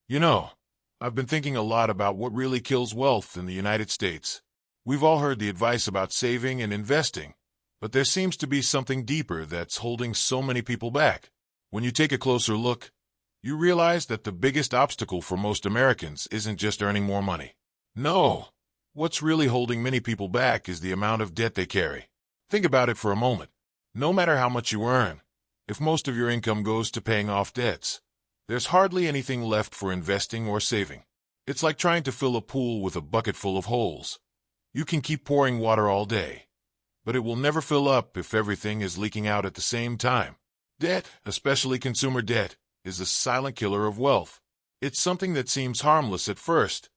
You know, I've been thinking a lot about what really kills wealth in the United States. We've all heard the advice about saving and investing, but there seems to be something deeper that's holding so many people back. When you take a closer look, you realize that the biggest obstacle for most Americans isn't just earning more money. No, what's really holding many people back is the amount of debt they carry. Think about it for a moment. No matter how much you earn, if most of your income goes to paying off debts, there's hardly anything left for investing or saving. It's like trying to fill a pool with a bucket full of holes. You can keep pouring water all day, but it will never fill up if everything is leaking out at the same time. Debt, especially consumer debt, is a silent killer of wealth. It's something that seems harmless at first,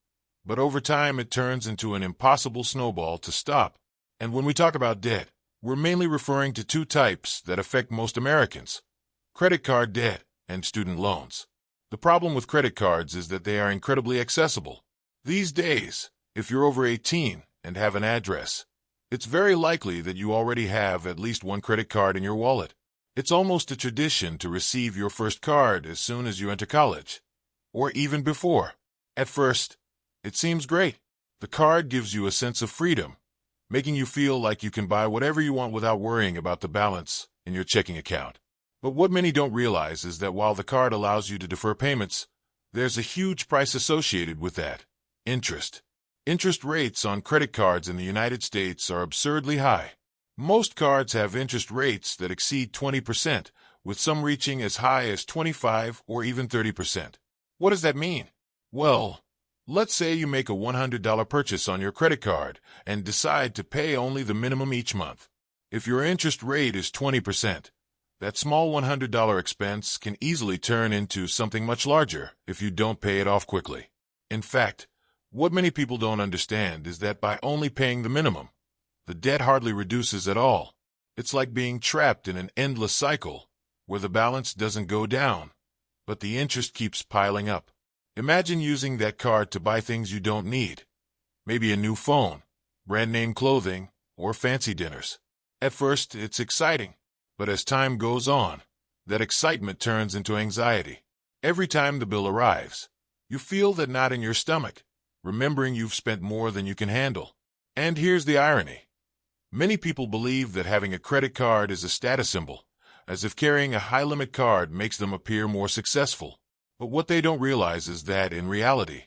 but over time it turns into an impossible snowball to stop. And when we talk about debt, we're mainly referring to two types that affect most Americans: credit card debt and student loans. The problem with credit cards is that they are incredibly accessible. These days, if you're over 18 and have an address, it's very likely that you already have at least one credit card in your wallet. It's almost a tradition to receive your first card as soon as you enter college, or even before. At first, it seems great. The card gives you a sense of freedom, making you feel like you can buy whatever you want without worrying about the balance in your checking account. But what many don't realize is that while the card allows you to defer payments, there's a huge price associated with that: interest. Interest rates on credit cards in the United States are absurdly high. Most cards have interest rates that exceed 20%, with some reaching as high as 25 or even 30%. What does that mean? Well, let's say you make a $100 purchase on your credit card and decide to pay only the minimum each month. If your interest rate is 20%, that small $100 expense can easily turn into something much larger if you don't pay it off quickly. In fact, what many people don't understand is that by only paying the minimum, the debt hardly reduces at all. It's like being trapped in an endless cycle where the balance doesn't go down, but the interest keeps piling up. Imagine using that card to buy things you don't need, maybe a new phone, brand-name clothing, or fancy dinners. At first, it's exciting, but as time goes on, that excitement turns into anxiety. Every time the bill arrives, you feel that knot in your stomach, remembering you've spent more than you can handle. And here's the irony. Many people believe that having a credit card is a status symbol, as if carrying a high-limit card makes them appear more successful. But what they don't realize is that, in reality,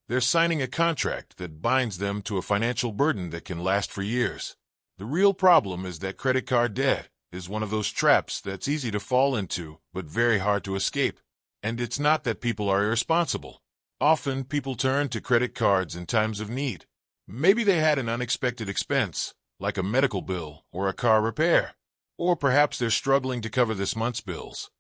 they're signing a contract that binds them to a financial burden that can last for years. The real problem is that credit card debt is one of those traps that's easy to fall into but very hard to escape. And it's not that people are irresponsible. Often, people turn to credit cards in times of need. Maybe they had an unexpected expense, like a medical bill or a car repair. Or perhaps they're struggling to cover this month's bills,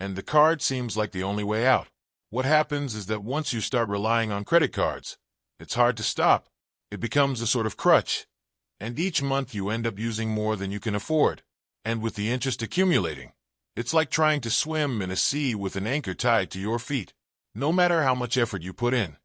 and the card seems like the only way out. What happens is that once you start relying on credit cards, it's hard to stop. It becomes a sort of crutch, and each month you end up using more than you can afford. And with the interest accumulating, it's like trying to swim in a sea with an anchor tied to your feet. No matter how much effort you put in,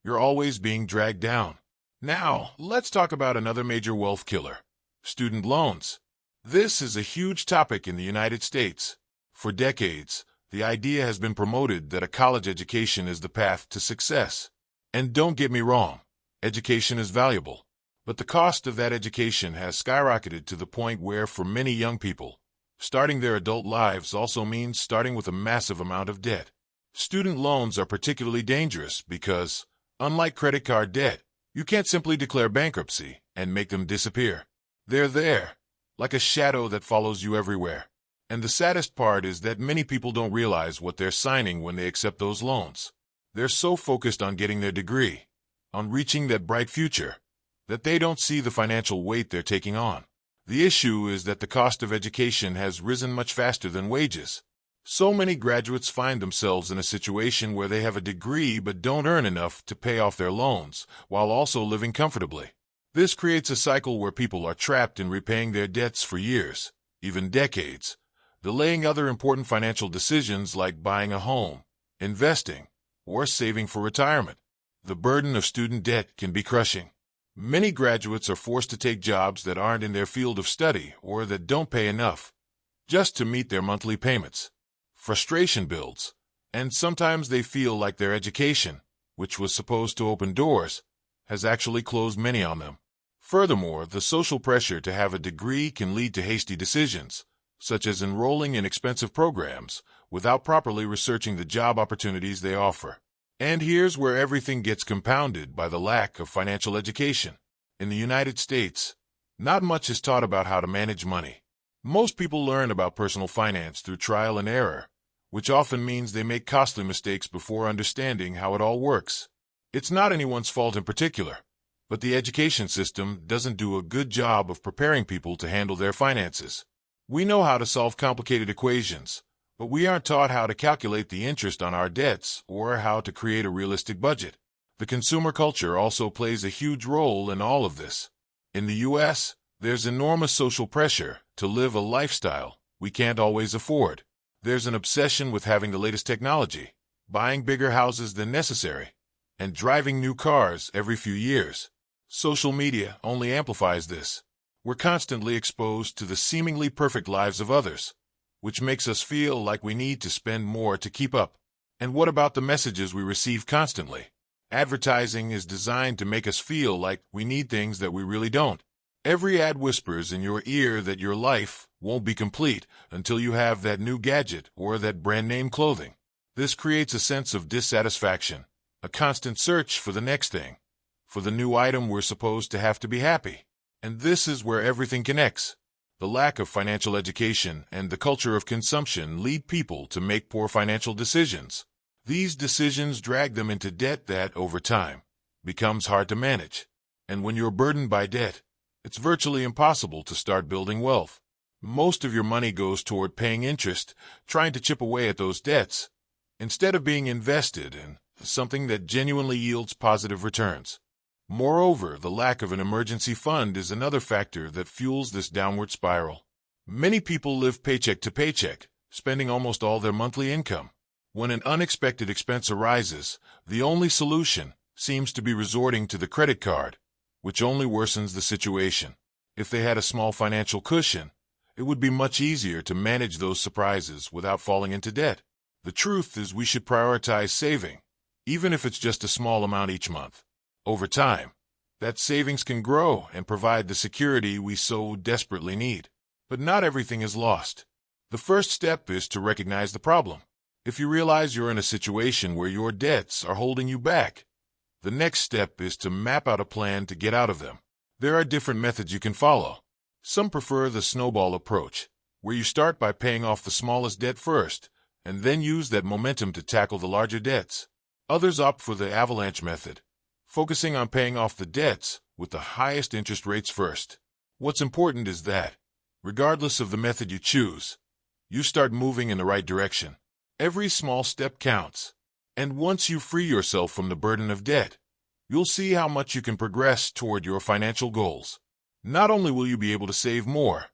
you're always being dragged down. Now, let's talk about another major wealth killer: student loans. This is a huge topic in the United States. For decades, the idea has been promoted that a college education is the path to success. And don't get me wrong, education is valuable. But the cost of that education has skyrocketed to the point where, for many young people, starting their adult lives also means starting with a massive amount of debt. Student loans are particularly dangerous because, unlike credit card debt, you can't simply declare bankruptcy and make them disappear. They're there, like a shadow that follows you everywhere. And the saddest part is that many people don't realize what they're signing when they accept those loans. They're so focused on getting their degree, on reaching that bright future, that they don't see the financial weight they're taking on. The issue is that the cost of education has risen much faster than wages. So many graduates find themselves in a situation where they have a degree but don't earn enough to pay off their loans, while also living comfortably. This creates a cycle where people are trapped in repaying their debts for years, even decades, delaying other important financial decisions like buying a home, investing, or saving for retirement. The burden of student debt can be crushing. Many graduates are forced to take jobs that aren't in their field of study or that don't pay enough, just to meet their monthly payments. Frustration builds, And sometimes they feel like their education, which was supposed to open doors, has actually closed many on them. Furthermore, the social pressure to have a degree can lead to hasty decisions, such as enrolling in expensive programs without properly researching the job opportunities they offer. And here's where everything gets compounded by the lack of financial education. In the United States, not much is taught about how to manage money. Most people learn about personal finance through trial and error, which often means they make costly mistakes before understanding how it all works. It's not anyone's fault in particular, but the education system doesn't do a good job of preparing people to handle their finances. We know how to solve complicated equations, but we aren't taught how to calculate the interest on our debts or how to create a realistic budget. The consumer culture also plays a huge role in all of this. In the U.S., there's enormous social pressure to live a lifestyle we can't always afford. There's an obsession with having the latest technology, buying bigger houses than necessary, and driving new cars every few years. Social media only amplifies this. We're constantly exposed to the seemingly perfect lives of others, which makes us feel like we need to spend more to keep up. And what about the messages we receive constantly? Advertising is designed to make us feel like we need things that we really don't. Every ad whispers in your ear that your life won't be complete until you have that new gadget or that brand-name clothing. This creates a sense of dissatisfaction, a constant search for the next thing, for the new item we're supposed to have to be happy. And this is where everything connects. The lack of financial education and the culture of consumption lead people to make poor financial decisions. These decisions drag them into debt that, over time, becomes hard to manage. And when you're burdened by debt, it's virtually impossible to start building wealth. Most of your money goes toward paying interest, trying to chip away at those debts, instead of being invested in something that genuinely yields positive returns. Moreover, the lack of an emergency fund is another factor that fuels this downward spiral. Many people live paycheck to paycheck, spending almost all their monthly income. When an unexpected expense arises, the only solution seems to be resorting to the credit card, which only worsens the situation. If they had a small financial cushion, it would be much easier to manage those surprises without falling into debt. The truth is we should prioritize saving, even if it's just a small amount each month. Over time, that savings can grow and provide the security we so desperately need. But not everything is lost. The first step is to recognize the problem. If you realize you're in a situation where your debts are holding you back, the next step is to map out a plan to get out of them. There are different methods you can follow. Some prefer the snowball approach, where you start by paying off the smallest debt first, and then use that momentum to tackle the larger debts. Others opt for the avalanche method, focusing on paying off the debts with the highest interest rates first. What's important is that, regardless of the method you choose, you start moving in the right direction. Every small step counts. And once you free yourself from the burden of debt, you'll see how much you can progress toward your financial goals. Not only will you be able to save more,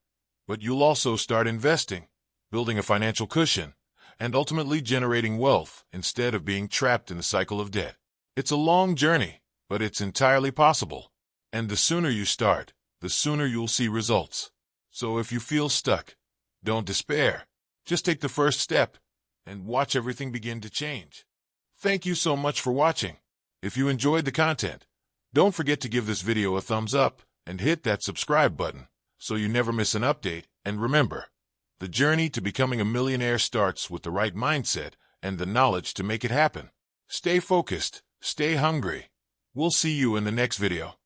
but you'll also start investing, building a financial cushion, and ultimately generating wealth instead of being trapped in the cycle of debt. It's a long journey, but it's entirely possible. And the sooner you start, the sooner you'll see results. So if you feel stuck, don't despair. Just take the first step and watch everything begin to change. Thank you so much for watching. If you enjoyed the content, don't forget to give this video a thumbs up and hit that subscribe button so you never miss an update. And remember, the journey to becoming a millionaire starts with the right mindset and the knowledge to make it happen. Stay focused, stay hungry. We'll see you in the next video.